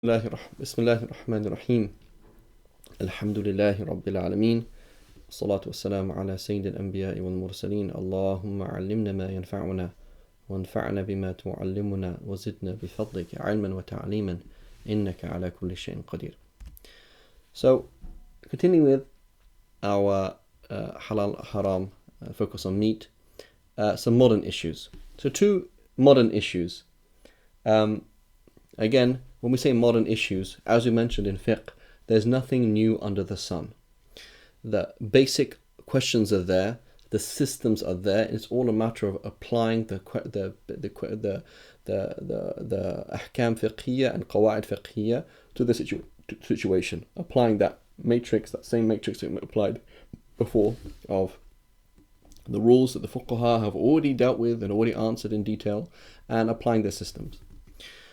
بسم الله الرحمن الرحيم. الحمد لله رب العالمين، والصلاة والسلام على سيد الأنبياء والمرسلين. اللهم علمنا ما ينفعنا وانفعنا بما تعلمنا وزدنا بفضلك علما وتعليما إنك على كل شيء قدير. So, continuing with our halal haram focus on meat, some modern issues. So two modern issues. Again, when we say modern issues, as we mentioned in fiqh, there's nothing new under the sun. The basic questions are there, the systems are there. It's all a matter of applying the ahkam fiqhiyya and qawaid fiqhiyya to the situation. Applying that matrix, that same matrix that we applied before, of the rules that the fuqaha have already dealt with and already answered in detail, and applying their systems.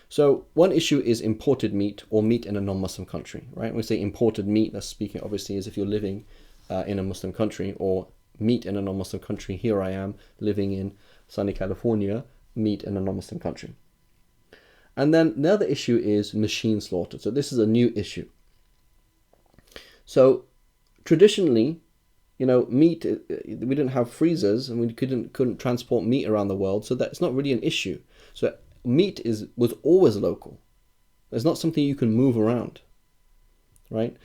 So one issue is imported meat or meat in a non-Muslim country, right? When we say imported meat, that's speaking obviously as if you're living in a Muslim country, or meat in a non-Muslim country. Here I am living in sunny California, meat in a non-Muslim country. And then the other issue is machine slaughter. So this is a new issue. So traditionally, meat, we didn't have freezers and we couldn't transport meat around the world, so that's not really an issue. So meat was always local. It's not something you can move around, right?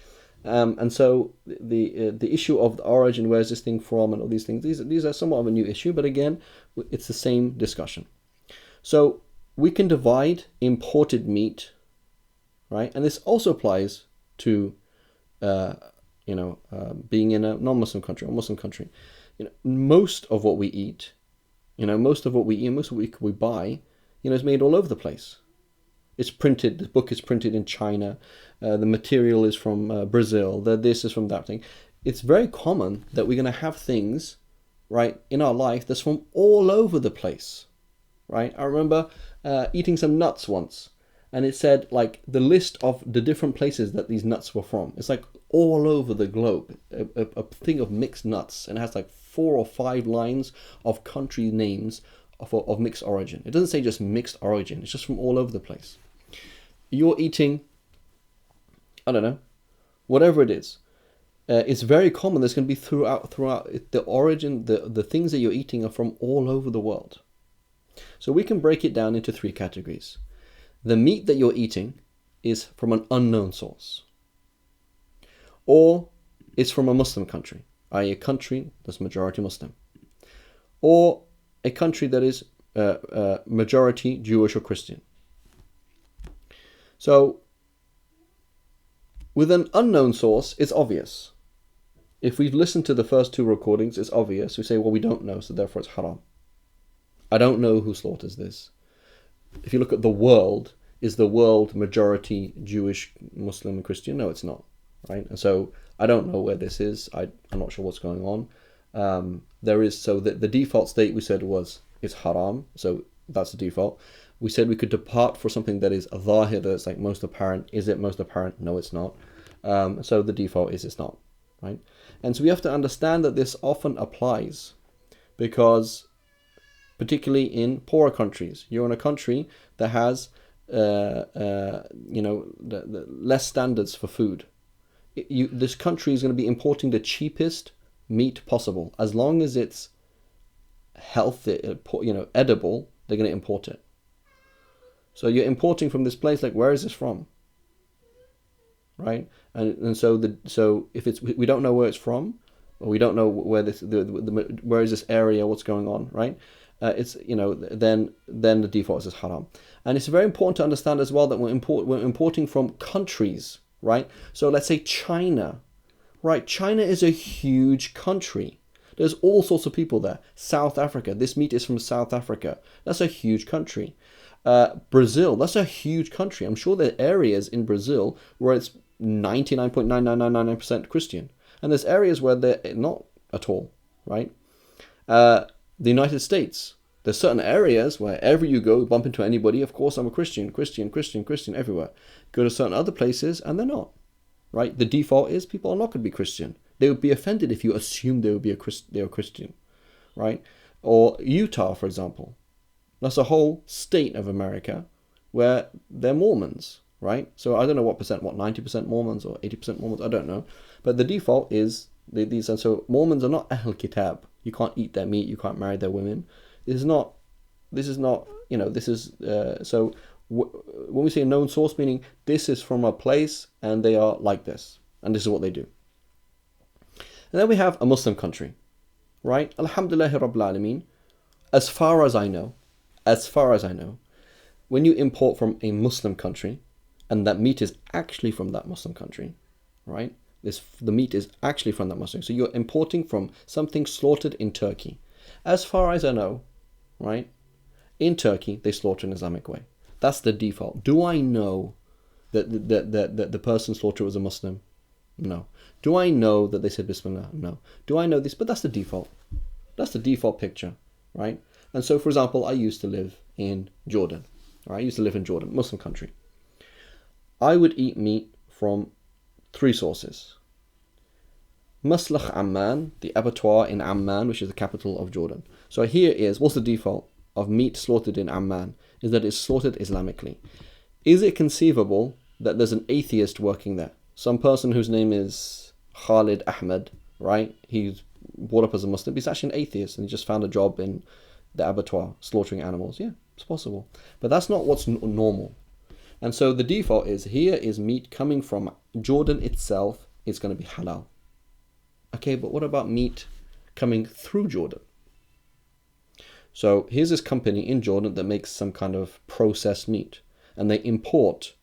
And so the issue of the origin, where's this thing from, and all these things, these are somewhat of a new issue, but again, it's the same discussion. So we can divide imported meat, right? And this also applies to being in a non-Muslim country or Muslim country. Most of what we eat, most of what we buy, is made all over the place. It's printed. The book is printed in China. The material is from Brazil. This is from that thing. It's very common that we're going to have things, right, in our life that's from all over the place, right? I remember eating some nuts once, and it said like the list of the different places that these nuts were from. It's like all over the globe, a thing of mixed nuts, and it has like 4 or 5 lines of country names of mixed origin. It doesn't say just mixed origin, it's just from all over the place. You're eating, I don't know, whatever it is. It's very common. There's going to be throughout the origin, the things that you're eating are from all over the world. So we can break it down into 3 categories. The meat that you're eating is from an unknown source, or it's from a Muslim country, i.e. a country that's majority Muslim, or a country that is majority Jewish or Christian. So with an unknown source, it's obvious. If we've listened to the first 2 recordings, it's obvious. We say, well, we don't know, so therefore it's haram. I don't know who slaughters this. If you look at the world, is the world majority Jewish, Muslim, and Christian? No, it's not, right? And so I don't know where this is. I'm not sure what's going on. The default state we said was it's haram, so that's the default. We said we could depart for something that is a zahir, that's like most apparent. Is it most apparent? No, it's not. So the default is it's not, right? And so we have to understand that this often applies, because particularly in poorer countries, you're in a country that has the less standards for food. This country is going to be importing the cheapest meat possible. As long as it's healthy, edible, they're going to import it. So you're importing from this place, like, where is this from, right? And so if we don't know where it's from, or we don't know where where is this area, what's going on, right? Then the default is haram. And it's very important to understand as well that we're importing from countries, right? So let's say China. Right, China is a huge country. There's all sorts of people there. South Africa, this meat is from South Africa. That's a huge country. Brazil, that's a huge country. I'm sure there are areas in Brazil where it's 99.9999% Christian. And there's areas where they're not at all, right? The United States, there's certain areas where wherever you go, bump into anybody, of course I'm a Christian everywhere. Go to certain other places and they're not. Right? The default is people are not going to be Christian. They would be offended if you assumed they were Christian, right? Or Utah, for example. That's a whole state of America where they're Mormons, right? So I don't know what percent, 90% Mormons or 80% Mormons, I don't know. But the default is these, and so Mormons are not Ahl Kitab. You can't eat their meat, you can't marry their women. This is not, so when we say a known source, meaning this is from a place and they are like this, and this is what they do. And then we have a Muslim country, right? Alhamdulillah Rabbil Alameen. As far as I know, when you import from a Muslim country, and that meat is actually from that Muslim country, right? The meat is actually from that Muslim. So you're importing from something slaughtered in Turkey. As far as I know, right? In Turkey, they slaughter in Islamic way. That's the default. Do I know that the person slaughtered was a Muslim? No. Do I know that they said Bismillah? No. Do I know this? But that's the default. That's the default picture, right? And so, for example, I used to live in Jordan. Right? I used to live in Jordan, Muslim country. I would eat meat from 3 sources. Maslakh Amman, the abattoir in Amman, which is the capital of Jordan. So here is, what's the default of meat slaughtered in Amman? Is that it's slaughtered Islamically. Is it conceivable that there's an atheist working there? Some person whose name is Khalid Ahmed, right? He's brought up as a Muslim. He's actually an atheist and he just found a job in the abattoir, slaughtering animals. Yeah, it's possible. But that's not what's normal. And so the default is, here is meat coming from Jordan itself. It's going to be halal. Okay, but what about meat coming through Jordan? So here's this company in Jordan that makes some kind of processed meat. And they import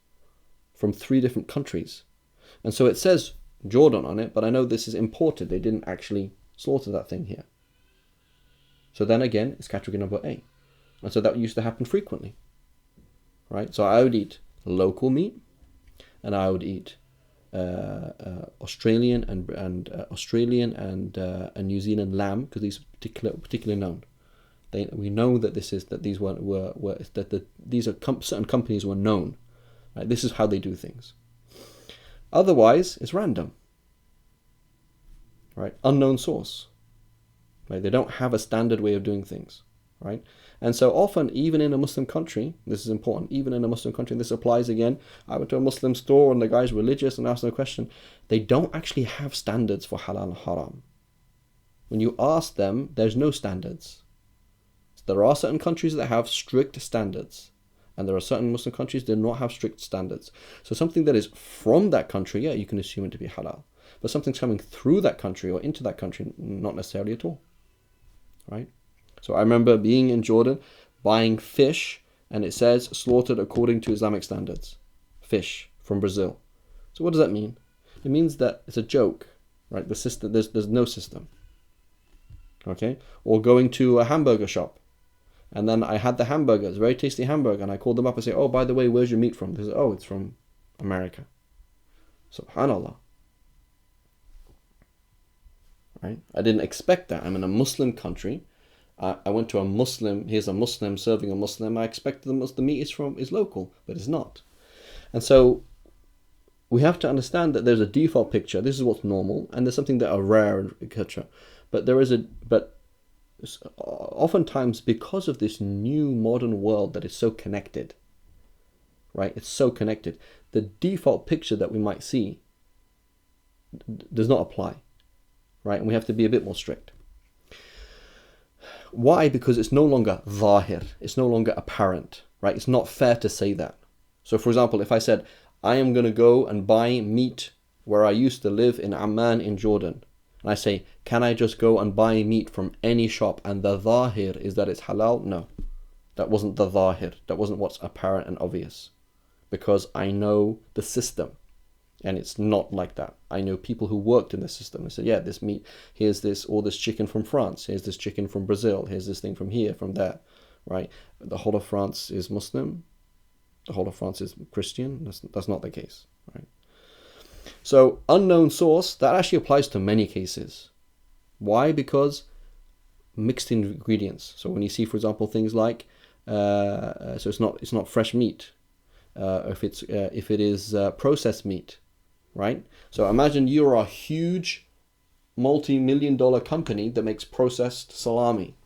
from 3 different countries. And so it says Jordan on it, but I know this is imported. They didn't actually slaughter that thing here. So then again, it's category number A. And so that used to happen frequently. Right? So I would eat local meat, and I would eat Australian and New Zealand lamb, because these are particularly known. We know that these are certain companies were known. Right? This is how they do things. Otherwise, it's random. Right? Unknown source. Right? They don't have a standard way of doing things. Right? And so often, even in a Muslim country, this is important, even in a Muslim country, this applies again. I went to a Muslim store and the guy's religious and asked them a question. They don't actually have standards for halal and haram. When you ask them, there's no standards. There are certain countries that have strict standards, and there are certain Muslim countries that do not have strict standards. So something that is from that country, yeah, you can assume it to be halal. But something's coming through that country or into that country, not necessarily at all. Right? So I remember being in Jordan, buying fish, and it says slaughtered according to Islamic standards. Fish from Brazil. So what does that mean? It means that it's a joke, right? The system, there's no system. Okay? Or going to a hamburger shop. And then I had the hamburgers, very tasty hamburger, and I called them up and say, oh, by the way, where's your meat from? They say, oh, it's from America. Subhanallah. Right? I didn't expect that. I'm in a Muslim country. I went to a Muslim, here's a Muslim serving a Muslim. I expected the meat is local, but it's not. And so we have to understand that there's a default picture. This is what's normal, and there's something that are rare, etc. But oftentimes, because of this new modern world that is so connected, right? It's so connected. The default picture that we might see does not apply, right? And we have to be a bit more strict. Why? Because it's no longer zahir. It's no longer apparent, right? It's not fair to say that. So, for example, if I said, I am going to go and buy meat where I used to live in Amman in Jordan, and I say, can I just go and buy meat from any shop? And the zahir is that it's halal? No, that wasn't the zahir. That wasn't what's apparent and obvious. Because I know the system. And it's not like that. I know people who worked in the system. They said, yeah, this meat, here's this chicken from France. Here's this chicken from Brazil. Here's this thing from here, from there. Right? The whole of France is Muslim. The whole of France is Christian. That's not the case. Right? So unknown source, that actually applies to many cases. Why? Because mixed ingredients. So when you see, for example, things like, so it's not fresh meat. If it is processed meat, right? So imagine you're a huge multi-million-dollar company that makes processed salami.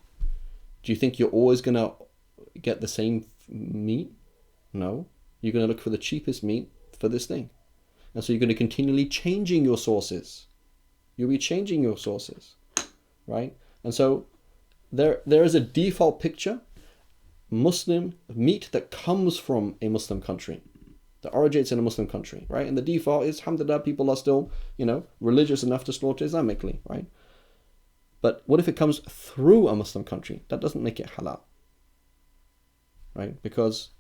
Do you think you're always gonna get the same meat? No. You're going to look for the cheapest meat for this thing. And so you're going to continually changing your sources. You'll be changing your sources, right? And so there is a default picture, Muslim meat that comes from a Muslim country, that originates in a Muslim country, right? And the default is, alhamdulillah, people are still, religious enough to slaughter Islamically, right? But what if it comes through a Muslim country? That doesn't make it halal, right? Because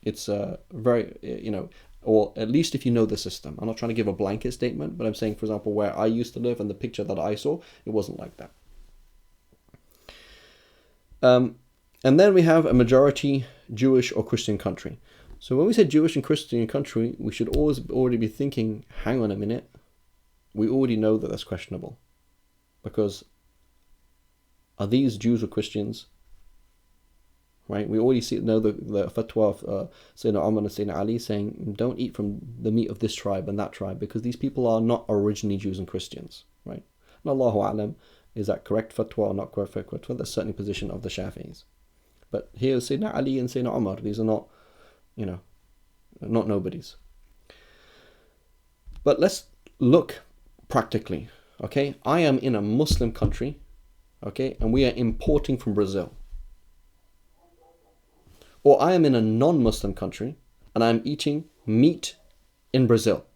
it's very, or at least if you know the system. I'm not trying to give a blanket statement, but I'm saying, for example, where I used to live and the picture that I saw, it wasn't like that. And then we have a majority Jewish or Christian country. So when we say Jewish and Christian country, we should always already be thinking, hang on a minute, we already know that that's questionable. Because are these Jews or Christians? Right? We already know the fatwa of Sayyidina Umar and Sayyidina Ali saying, don't eat from the meat of this tribe and that tribe, because these people are not originally Jews and Christians. Right? And Allahu A'lam, is that correct fatwa or not correct fatwa? That's certainly position of the Shafi'is. But here Sayyidina Ali and Sayyidina Umar, these are not, not nobodies. But let's look practically. Okay, I am in a Muslim country, okay, and we are importing from Brazil. Or I am in a non-Muslim country and I'm eating meat in Brazil,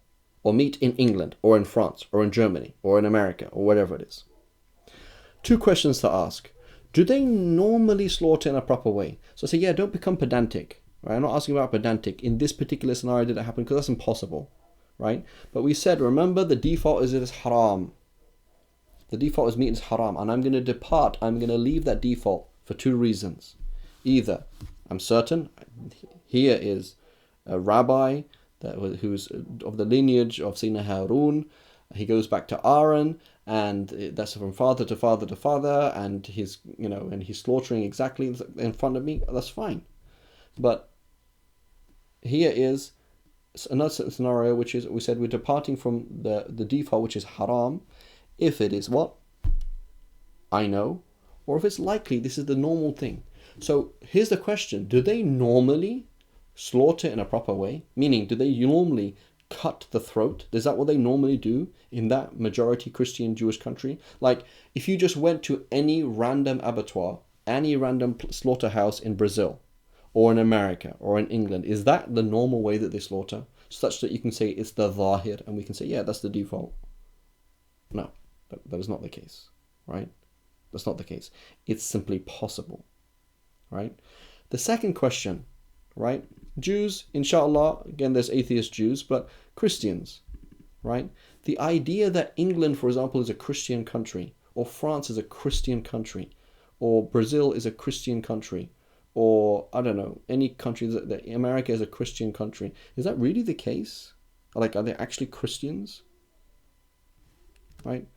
or meat in England, or in France, or in Germany, or in America, or whatever it is. Two questions to ask. Do they normally slaughter in a proper way? So I say, yeah, don't become pedantic. Right? I'm not asking about pedantic. In this particular scenario, did it happen? Because that's impossible. Right? But we said, remember, the default is it is haram. The default is meat is haram. And I'm going to depart. I'm going to leave that default for two reasons. Either I'm certain here is a rabbi who's of the lineage of Sayyidina Harun. He goes back to Aaron, and that's from father to father to father, and he's and he's slaughtering exactly in front of me. That's fine. But here is another scenario, which is, we said we're departing from the default, which is haram, if it is what I know, or if it's likely this is the normal thing. So here's the question: do they normally slaughter in a proper way? Meaning, do they normally cut the throat? Is that what they normally do in that majority Christian Jewish country? Like, if you just went to any random abattoir, any random slaughterhouse in Brazil, or in America, or in England, is that the normal way that they slaughter? Such that you can say it's the zahir, and we can say, yeah, that's the default. No, that is not the case, right? That's not the case. It's simply possible, right? The second question, right? Jews, inshallah, again, there's atheist Jews, but Christians, right? The idea that England, for example, is a Christian country, or France is a Christian country, or Brazil is a Christian country, or I don't know, any country that America is a Christian country, is that really the case? Are they actually Christians? Right?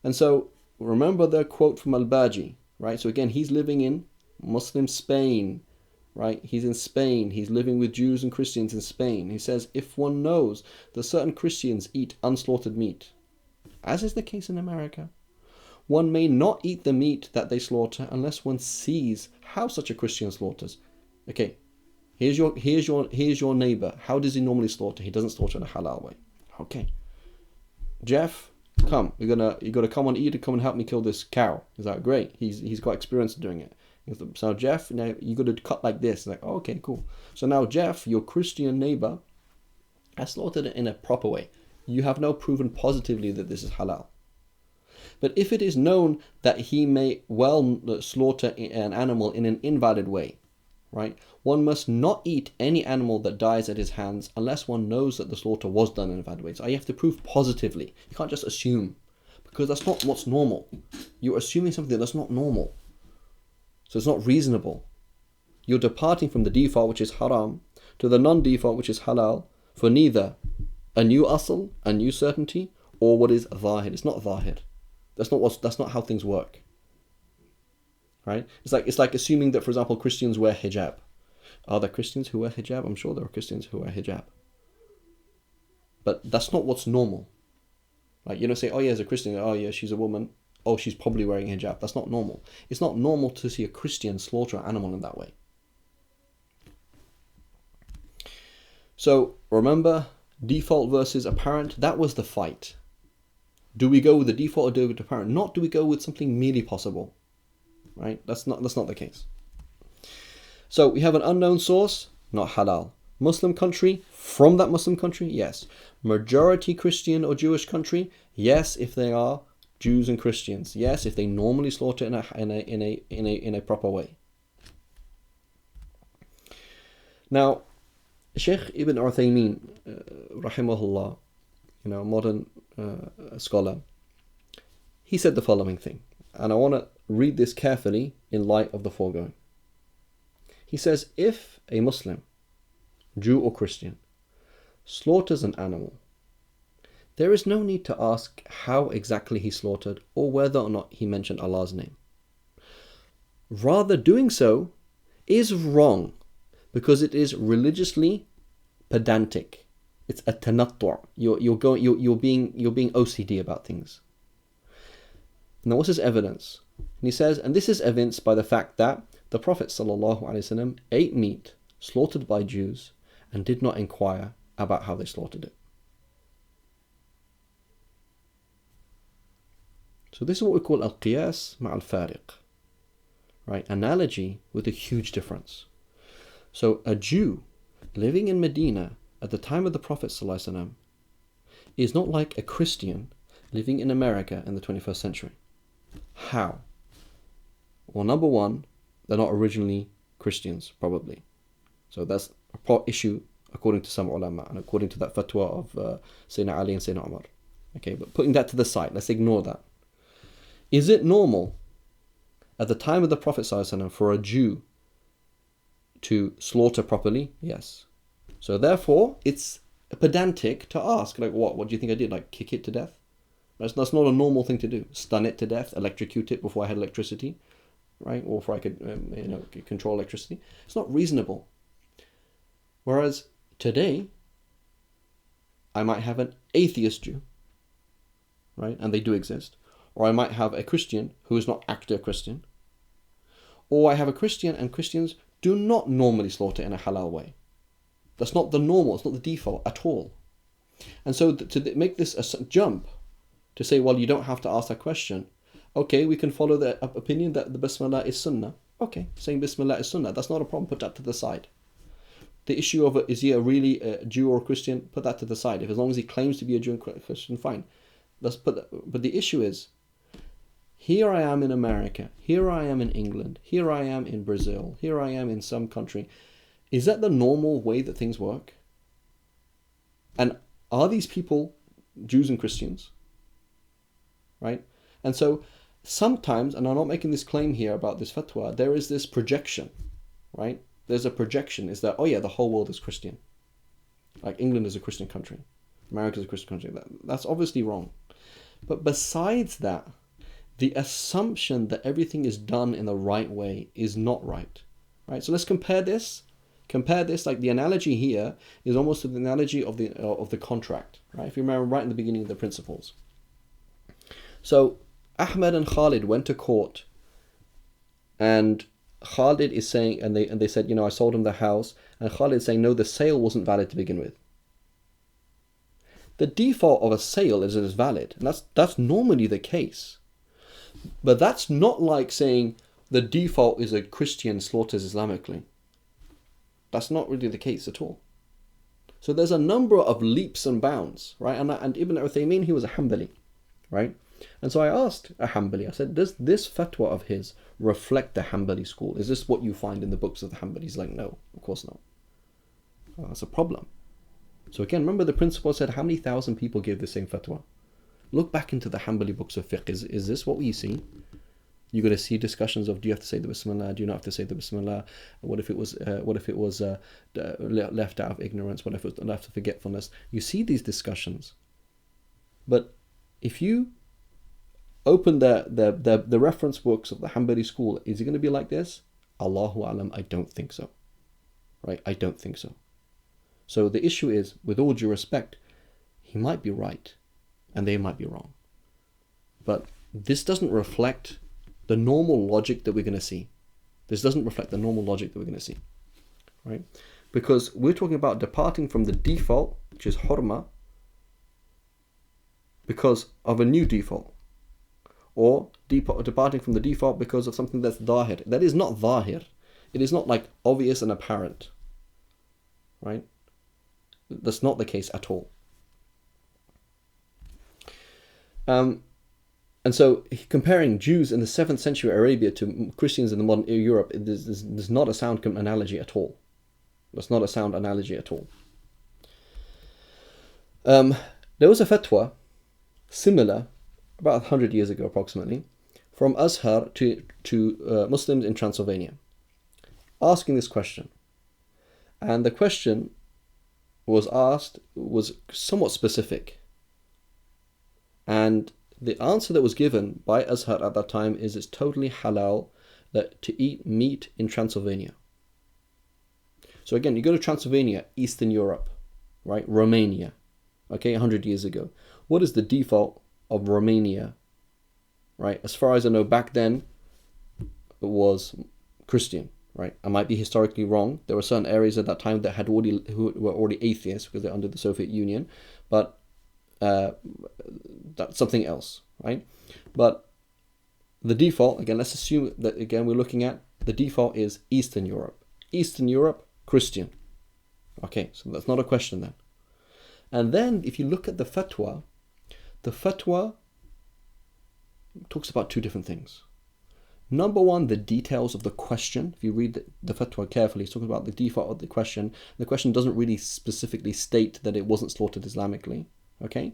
And so remember the quote from Al-Baji, right? So again, he's living in Muslim Spain, right? He's in Spain. He's living with Jews and Christians in Spain. He says, if one knows that certain Christians eat unslaughtered meat, as is the case in America, one may not eat the meat that they slaughter unless one sees how such a Christian slaughters. Okay, here's your neighbor. How does he normally slaughter? He doesn't slaughter in a halal way. Okay, Jeff, come. You're gonna come and eat and come and help me kill this cow. Is that great? He's got experience doing it. So Jeff, now you got to cut like this. Like, oh, okay, cool. So now Jeff, your Christian neighbor, has slaughtered it in a proper way. You have now proven positively that this is halal. But if it is known that he may well slaughter an animal in an invalid way, right? One must not eat any animal that dies at his hands unless one knows that the slaughter was done in a valid way. So you have to prove positively. You can't just assume, because that's not what's normal. You're assuming something that's not normal. So it's not reasonable. You're departing from the default, which is haram, to the non-default, which is halal, for neither a new asl, a new certainty, or what is zahir. It's not zahir. That's not how things work. Right? It's like assuming that, for example, Christians wear hijab. Are there Christians who wear hijab? I'm sure there are Christians who wear hijab. But that's not what's normal. Like, you don't say, oh yeah, as a Christian, oh yeah, she's a woman. Oh, she's probably wearing hijab. That's not normal. It's not normal to see a Christian slaughter an animal in that way. So remember, default versus apparent, that was the fight. Do we go with the default or do we go with apparent? Not do we go with something merely possible. Right? That's not the case. So we have an unknown source, not halal. Muslim country, from that Muslim country, yes. Majority Christian or Jewish country, yes, if they are Jews and Christians. Yes, if they normally slaughter in a proper way. Now, Sheikh Ibn Uthaymeen, rahimahullah, modern scholar, he said the following thing, and I want to read this carefully in light of the foregoing. He says, if a Muslim, Jew or Christian, slaughters an animal, there is no need to ask how exactly he slaughtered or whether or not he mentioned Allah's name. Rather, doing so is wrong because it is religiously pedantic. It's a tanattu'. You're being OCD about things. Now, what's his evidence? And he says, and this is evidenced by the fact that the Prophet ﷺ ate meat slaughtered by Jews and did not inquire about how they slaughtered it. So this is what we call al-qiyas ma'al-fariq, right? Analogy with a huge difference. So a Jew living in Medina at the time of the Prophet ﷺ is not like a Christian living in America in the 21st century. How? Well, number one, they're not originally Christians, probably. So that's a issue according to some ulama and according to that fatwa of Sayyidina Ali and Sayyidina Umar. Okay, but putting that to the side, let's ignore that. Is it normal at the time of the Prophet ﷺ for a Jew to slaughter properly? Yes. So therefore, it's pedantic to ask, like, what do you think I did? Like, kick it to death? That's not a normal thing to do. Stun it to death, electrocute it before I had electricity, right? Or before I could control electricity. It's not reasonable. Whereas today, I might have an atheist Jew, right? And they do exist. Or I might have a Christian who is not actually a Christian. Or I have a Christian and Christians do not normally slaughter in a halal way. That's not the normal, it's not the default at all. And so to make this a jump, to say, well, you don't have to ask that question. Okay, we can follow the opinion that the Bismillah is Sunnah. Okay, saying Bismillah is Sunnah, that's not a problem, put that to the side. The issue of is he a really a Jew or a Christian, put that to the side. If as long as he claims to be a Jew and Christian, fine. But the issue is, here I am in America, here I am in England, here I am in Brazil, here I am in some country. Is that the normal way that things work? And are these people Jews and Christians? Right? And so sometimes, and I'm not making this claim here about this fatwa, there is this projection, right? There's a projection, is that, oh yeah, the whole world is Christian. Like England is a Christian country. America is a Christian country. That's obviously wrong. But besides that, the assumption that everything is done in the right way is not right. Right? So let's compare this. Compare this, like the analogy here is almost the analogy of the contract. Right? If you remember right in the beginning of the principles. So Ahmed and Khalid went to court, and Khalid is saying, and they said, I sold him the house, and Khalid is saying, no, the sale wasn't valid to begin with. The default of a sale is it is valid, and that's normally the case. But that's not like saying the default is a Christian slaughters Islamically. That's not really the case at all. So there's a number of leaps and bounds, right? And Ibn Uthaymeen, he was a Hanbali, right? And so I asked a Hanbali, I said, does this fatwa of his reflect the Hanbali school? Is this what you find in the books of the Hanbali? He's like, no, of course not. Well, that's a problem. So again, remember the principle said, how many thousand people gave the same fatwa? Look back into the Hanbali books of fiqh. Is this what we see? You're going to see discussions of, do you have to say the Bismillah? Do you not have to say the Bismillah? What if it was left out of ignorance? What if it was left of forgetfulness? You see these discussions. But if you open the reference books of the Hanbali school, is it going to be like this? Allahu alam, I don't think so. Right? I don't think so. So the issue is, with all due respect, he might be right and they might be wrong. But this doesn't reflect the normal logic that we're going to see. This doesn't reflect the normal logic that we're going to see. Right? Because we're talking about departing from the default, which is hurma, because of a new default. Or departing from the default because of something that's dhahir. That is not dhahir. It is not like obvious and apparent. Right? That's not the case at all. And so comparing Jews in the 7th century Arabia to Christians in the modern Europe, there's not a sound analogy at all. That's not a sound analogy at all. There was a fatwa similar about 100 years ago approximately from Azhar to Muslims in Transylvania, asking this question. And the question was somewhat specific. And the answer that was given by Azhar at that time is it's totally halal to eat meat in Transylvania. So again, you go to Transylvania, Eastern Europe, right? Romania, okay, 100 years ago. What is the default of Romania, right? As far as I know, back then, it was Christian, right? I might be historically wrong. There were certain areas at that time that who were already atheists because they're under the Soviet Union, but that's something else, right? But the default, again, let's assume that, again, we're looking at the default is Eastern Europe. Eastern Europe, Christian. Okay, so that's not a question then. And then if you look at the fatwa talks about two different things. Number one, the details of the question. If you read the fatwa carefully, it's talking about the default of the question. The question doesn't really specifically state that it wasn't slaughtered Islamically. Okay?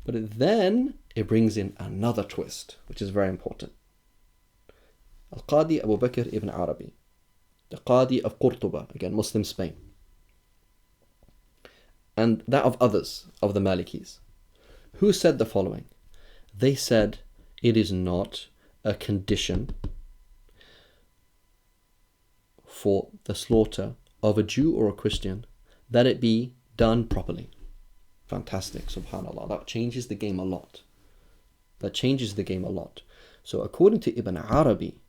But then it brings in another twist, which is very important. Al-Qadi Abu Bakr ibn Arabi, the Qadi of Qurtuba, again, Muslim Spain, and that of others, of the Malikis, who said the following. They said it is not a condition for the slaughter of a Jew or a Christian that it be done properly. Fantastic, subhanAllah. That changes the game a lot. So according to Ibn Arabi,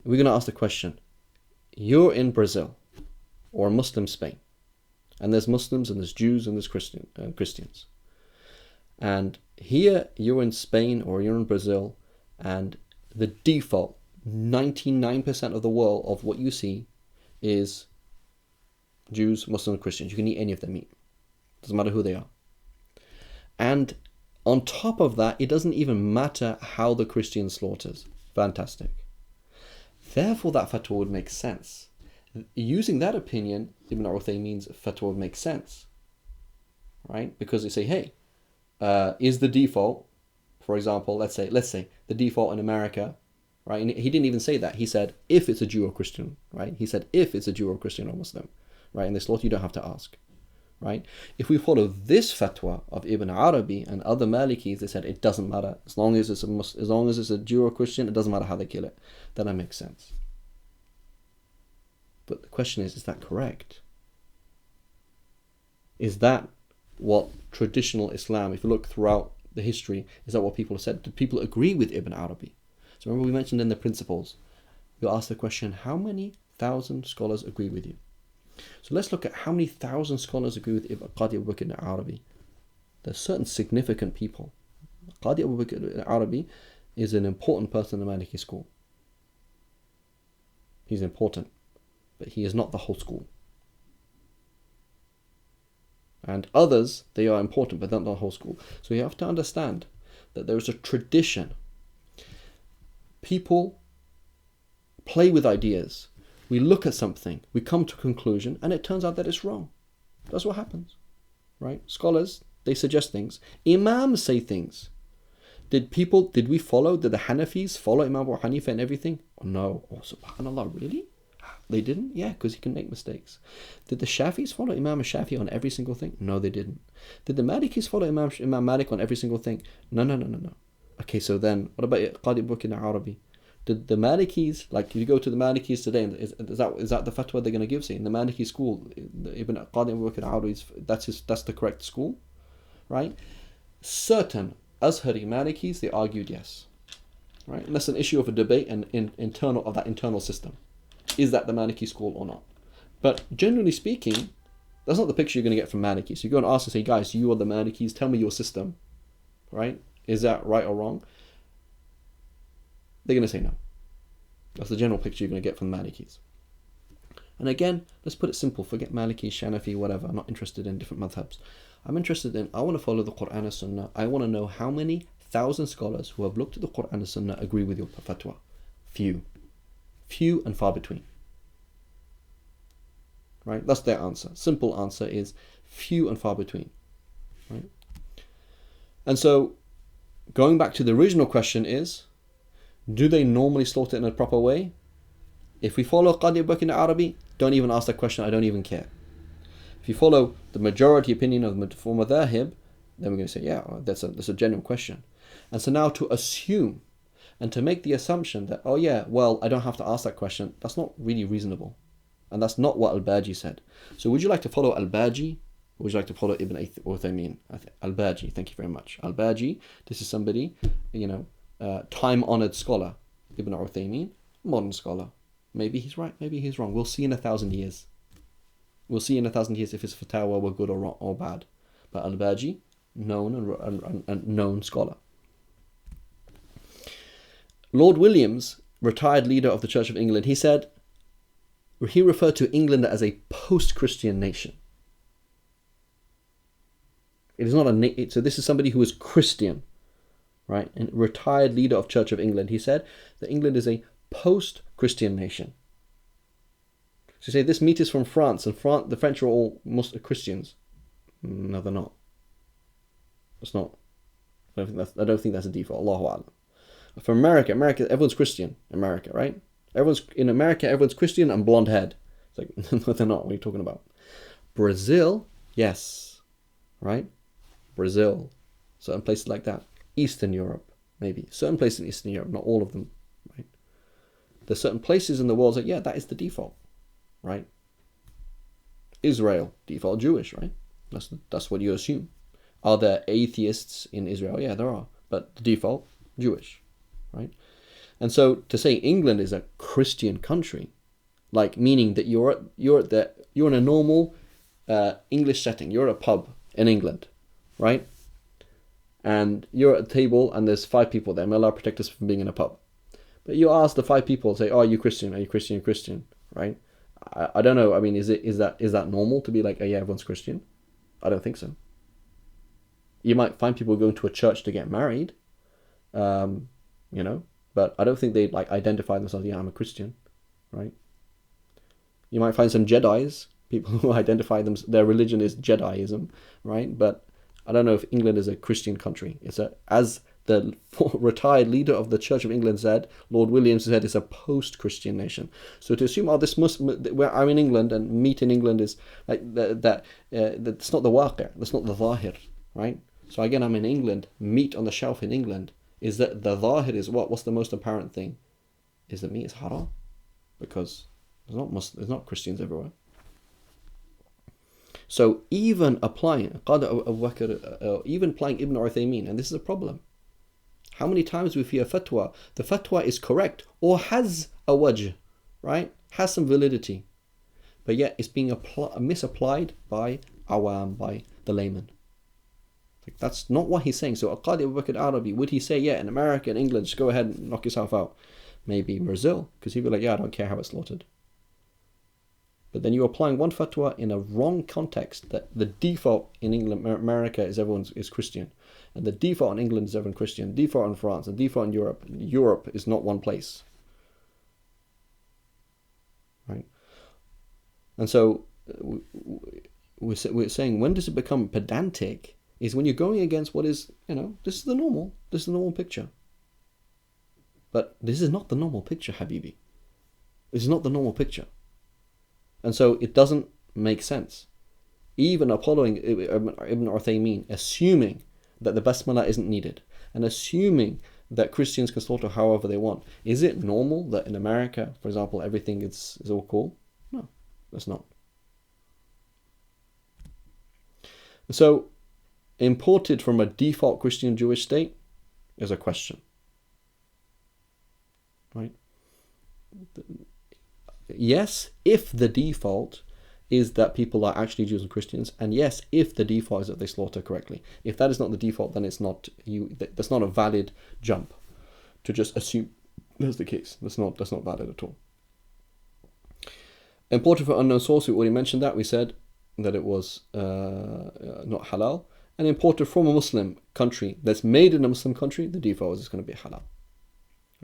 we're going to ask the question, you're in Brazil or Muslim Spain, and there's Muslims and there's Jews and there's Christians. And here you're in Spain or you're in Brazil, and the default 99% of the world of what you see is Jews, Muslims, Christians. You can eat any of their meat. Doesn't matter who they are. And on top of that, it doesn't even matter how the Christian slaughters. Fantastic. Therefore, that fatwa would make sense. Using that opinion, Ibn Uthaymeen's fatwa would make sense. Right? Because they say, hey, is the default, for example, let's say the default in America, right? And he didn't even say that. He said, if it's a Jew or Christian, right? He said, if it's a Jew or Christian or Muslim, right? And they slaughter, you don't have to ask, right? If we follow this fatwa of Ibn Arabi and other Malikis, they said it doesn't matter. As long as it's a Jew or Christian, it doesn't matter how they kill it. Then that makes sense. But the question is that correct? Is that what traditional Islam, if you look throughout the history, is that what people have said? Do people agree with Ibn Arabi? So remember we mentioned in the principles, you ask the question, how many thousand scholars agree with you? So let's look at how many thousand scholars agree with Qadi Abu Bakr ibn Arabi. There's certain significant people. Qadi Abu Bakr ibn Arabi is an important person in the Maliki school. He's important, but he is not the whole school. And others, they are important, but not the whole school. So you have to understand that there is a tradition. People play with ideas. We look at something, we come to a conclusion, and it turns out that it's wrong. That's what happens, right? Scholars, they suggest things. Imams say things. Did the Hanafis follow Imam Abu Hanifa and everything? Oh, no. Oh, subhanAllah, really? They didn't? Yeah, because he can make mistakes. Did the Shafis follow Imam Shafi on every single thing? No, they didn't. Did the Malikis follow Imam Malik on every single thing? No. Okay, so then, what about Qadi Abu Bakr al-Arabi? Did the Malikis, like if you go to the Malikis today, is that the fatwa they're going to give? Say in the Maliki school, Ibn Qadi Abu Bakr al-Arabi, that's the correct school, right? Certain Azhari Malikis, they argued yes, right? And that's an issue of a debate and internal system. Is that the Maliki school or not? But generally speaking, that's not the picture you're going to get from Maliki. So you go and ask and say, guys, you are the Malikis, tell me your system, right? Is that right or wrong? They're going to say no. That's the general picture you're going to get from the Malikis. And again, let's put it simple. Forget Maliki, Shanafi, whatever. I'm not interested in different madhabs. I want to follow the Quran and Sunnah. I want to know how many thousand scholars who have looked at the Quran and Sunnah agree with your fatwa. Few. Few and far between. Right? That's their answer. Simple answer is few and far between. Right? And so, going back to the original question is, do they normally slaughter it in a proper way? If we follow Qadi Abu Bakr al-Arabi, don't even ask that question, I don't even care. If you follow the majority opinion of the four madhahib, then we're going to say, yeah, that's a genuine question. And so now to assume and to make the assumption that, oh yeah, well, I don't have to ask that question, that's not really reasonable. And that's not what Al-Baji said. So would you like to follow Al-Baji? Or would you like to follow Ibn Uthaymeen? Al-Baji, thank you very much. Al-Baji, this is somebody, time-honored scholar. Ibn Uthaymeen, modern scholar. Maybe he's right, maybe he's wrong. We'll see in 1,000 years. We'll see in 1,000 years if his fatwa were good or wrong or bad. But Al-Baji, known and known scholar. Lord Williams, retired leader of the Church of England, he referred to England as a post-Christian nation. It is not so this is somebody who is Christian, right? And retired leader of Church of England. He said that England is a post-Christian nation. So you say this meat is from France, and the French are all most Christians. No, they're not. It's not. I don't think that's a default. Allahu A'lam. For America, everyone's Christian. America, right? Everyone's Christian and blonde head. It's like, no, they're not. What are you talking about? Brazil, yes, right? Brazil, certain places like that. Eastern Europe, maybe. Certain places in Eastern Europe, not all of them, right? There's certain places in the world that, yeah, that is the default, right? Israel, default Jewish, right? That's what you assume. Are there atheists in Israel? Yeah, there are. But the default, Jewish, right? And so to say England is a Christian country, like meaning that you're in a normal English setting. You're at a pub in England, right? And you're at a table and there's 5 people there. May Allah protect us from being in a pub. But you ask the 5 people, say, oh, are you Christian? Are you Christian? You're Christian, right? I don't know. I mean, is that normal to be like, oh yeah, everyone's Christian? I don't think so. You might find people going to a church to get married, but I don't think they like identify themselves, yeah, I'm a Christian, right? You might find some Jedis, people who identify their religion is Jediism, right? But I don't know if England is a Christian country. As the retired leader of the Church of England said, Lord Williams said, it's a post-Christian nation. So to assume, where I'm in England and meat in England is like that's not the waqi', that's not the zahir, right? So again, I'm in England, meat on the shelf in England, is that the zahir is what? What's the most apparent thing? Is that meat is haram? Because there's not Christians everywhere. So even applying Ibn Uthaymeen, and this is a problem. How many times we hear fatwa? The fatwa is correct or has a wajh, right? Has some validity, but yet it's being misapplied by awam, by the layman. Like, that's not what he's saying. So Qadi Abu Bakr al-Arabi, would he say, yeah, in America and England, just go ahead and knock yourself out? Maybe Brazil, because he'd be like, yeah, I don't care how it's slaughtered. But then you're applying one fatwa in a wrong context, that the default in England, America is Christian. And the default in England is everyone Christian. Default in France, and default in Europe. Europe is not one place. Right? And so we're saying, when does it become pedantic? Is when you're going against what is, this is the normal picture. But this is not the normal picture, Habibi. This is not the normal picture. And so it doesn't make sense. Even following Ibn Uthaymeen, assuming that the Basmala isn't needed, and assuming that Christians can slaughter however they want, is it normal that in America, for example, everything is all cool? No, that's not. So, imported from a default Christian Jewish state is a question. Right? Yes, if the default is that people are actually Jews and Christians, and yes, if the default is that they slaughter correctly. If that is not the default, then it's not that's not a valid jump to just assume that's the case. That's not valid at all. Imported from unknown source, we already mentioned that. We said that it was not halal. And imported from a Muslim country that's made in a Muslim country, the default is going to be halal.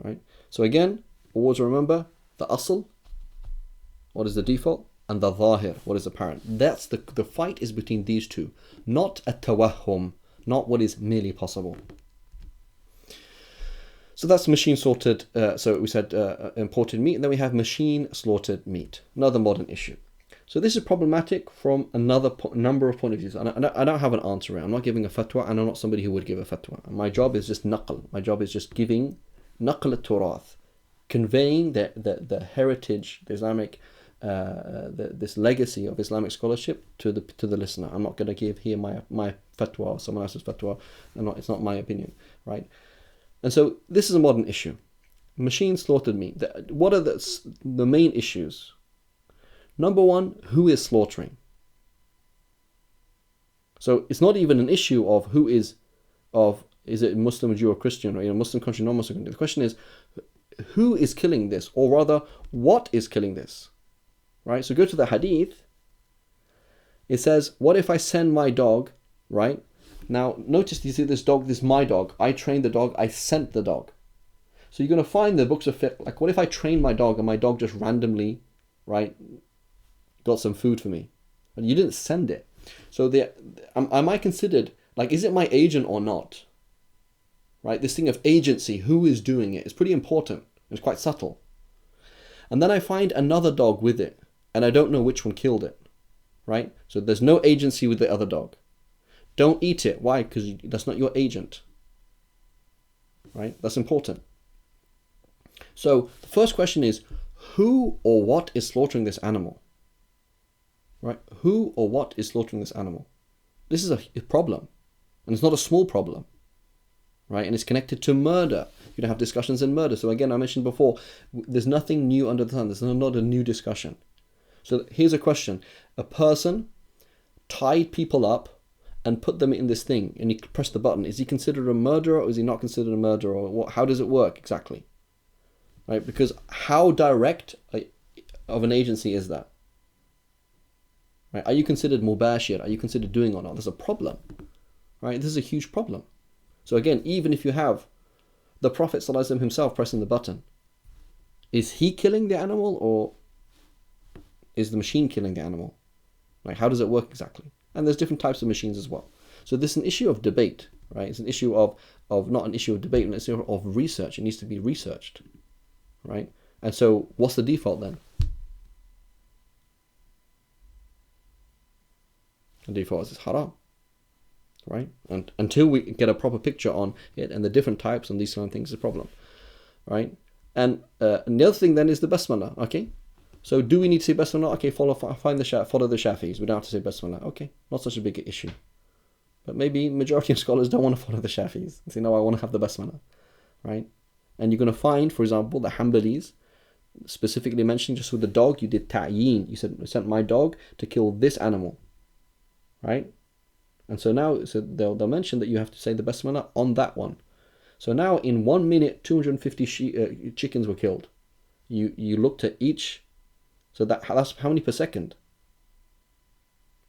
Right? So again, always remember the asl, what is the default, and the zahir, what is apparent. That's the fight is between these two, not a tawahhum, not what is merely possible. So that's machine slaughtered, so we said imported meat, and then we have machine slaughtered meat, another modern issue. So this is problematic from another number of point of views. I don't have an answer. I'm not giving a fatwa, and I'm not somebody who would give a fatwa. My job is just naql. My job is just giving naql al-turath, conveying the heritage, the Islamic, this legacy of Islamic scholarship to the listener. I'm not going to give here my fatwa or someone else's fatwa. It's not my opinion, right? And so this is a modern issue. Machine slaughtered meat. What are the main issues? Number one, who is slaughtering? So it's not even an issue of is it Muslim, Jew, or Christian, or Muslim country, non-Muslim country. The question is, who is killing this, or rather, what is killing this? Right? So go to the hadith. It says, what if I send my dog, right? Now, notice you see this dog, this is my dog. I trained the dog, I sent the dog. So you're going to find the books of fiqh, like what if I train my dog and my dog just randomly, right, got some food for me, and you didn't send it. So am I considered, like, is it my agent or not? Right, this thing of agency, who is doing it, is pretty important. It's quite subtle. And then I find another dog with it, and I don't know which one killed it. Right, so there's no agency with the other dog. Don't eat it. Why? Because that's not your agent. Right, that's important. So the first question is, who or what is slaughtering this animal? Right? Who or what is slaughtering this animal? This is a problem. And it's not a small problem. Right? And it's connected to murder. You don't have discussions in murder. So again, I mentioned before, there's nothing new under the sun. There's not a new discussion. So here's a question. A person tied people up and put them in this thing, and he pressed the button. Is he considered a murderer, or is he not considered a murderer? Or what? How does it work exactly? Right? Because how direct of an agency is that? Right? Are you considered mubashir? Are you considered doing or not? There's a problem. Right? This is a huge problem. So again, even if you have the Prophet ﷺ himself pressing the button, is he killing the animal, or is the machine killing the animal? Like, how does it work exactly? And there's different types of machines as well. So this is an issue of debate, right? It's an issue of not an issue of debate, but an issue of research. It needs to be researched, right? And so what's the default then? The default is haram, right? And until we get a proper picture on it and the different types and these kind of things is a problem, right? And the other thing then is the basmala, okay? So do we need to say basmala? Okay, follow the Shafis. We don't have to say basmala. Okay, not such a big issue. But maybe majority of scholars don't want to follow the Shafis. They say, no, I want to have the basmala, right? And you're going to find, for example, the Hanbalis specifically mentioning just with the dog, you did ta'yin. You said, I sent my dog to kill this animal, right? And so now they'll mention that you have to say the basmala on that one. So now in 1 minute, 250 chickens were killed. You looked at each. So that's how many per second?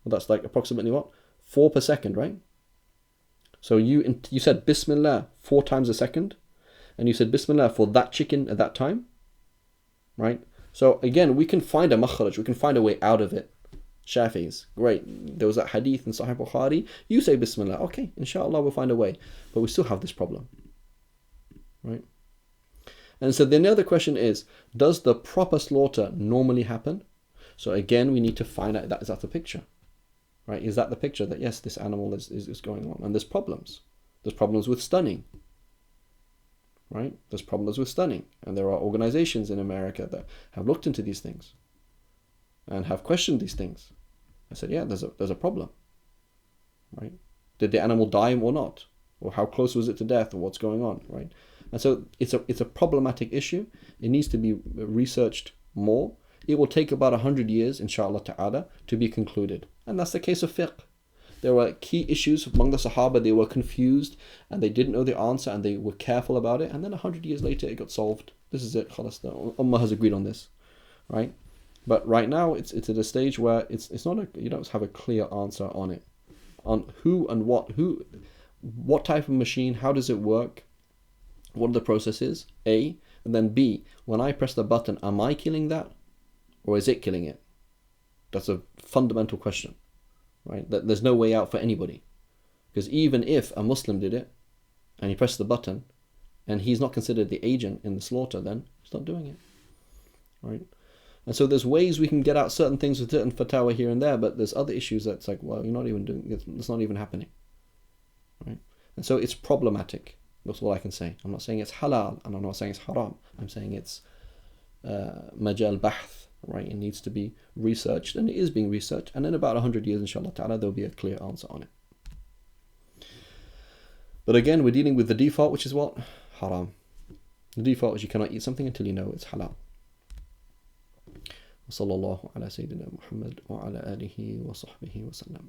Well, that's like approximately what? 4 per second, right? So you said Bismillah 4 times a second, and you said Bismillah for that chicken at that time, right? So again, we can find a makhraj, we can find a way out of it. Shafis, great. There was that hadith in Sahih Bukhari. You say Bismillah, okay, inshallah we'll find a way. But we still have this problem, right? And so then the other question is, does the proper slaughter normally happen? So again, we need to find out is that the picture, right? Is that the picture that yes, this animal is going on? And there's problems. There's problems with stunning, right? There's problems with stunning. And there are organizations in America that have looked into these things and have questioned these things. I said, yeah, there's a problem, right? Did the animal die or not? Or how close was it to death, or what's going on, right? And so it's a problematic issue. It needs to be researched more. it will take about 100 years, inshallah ta'ala, to be concluded. And that's the case of fiqh. There were key issues among the Sahaba, they were confused and they didn't know the answer and they were careful about it, and then 100 years later it got solved. This is it, khalas, the Ummah has agreed on this, right? But right now it's at a stage where it's not you don't have a clear answer on it. On who and what type of machine, how does it work, what are the processes, A, and then B, when I press the button, am I killing that or is it killing it? That's a fundamental question, right? That there's no way out for anybody. Because even if a Muslim did it and he pressed the button and he's not considered the agent in the slaughter, then he's not doing it, right? And so there's ways we can get out certain things with certain fatwa here and there, but there's other issues that's like, well, you're not even doing it, it's not even happening, right? And so it's problematic. That's all I can say. I'm not saying it's halal and I'm not saying it's haram. I'm saying it's majal bahth, right? It needs to be researched, and it is being researched, and in about 100 years, inshallah ta'ala, there'll be a clear answer on it. But again, we're dealing with the default, which is what? Haram. The default is you cannot eat something until you know it's halal. وصلى الله على سيدنا محمد وعلى آله وصحبه وسلم.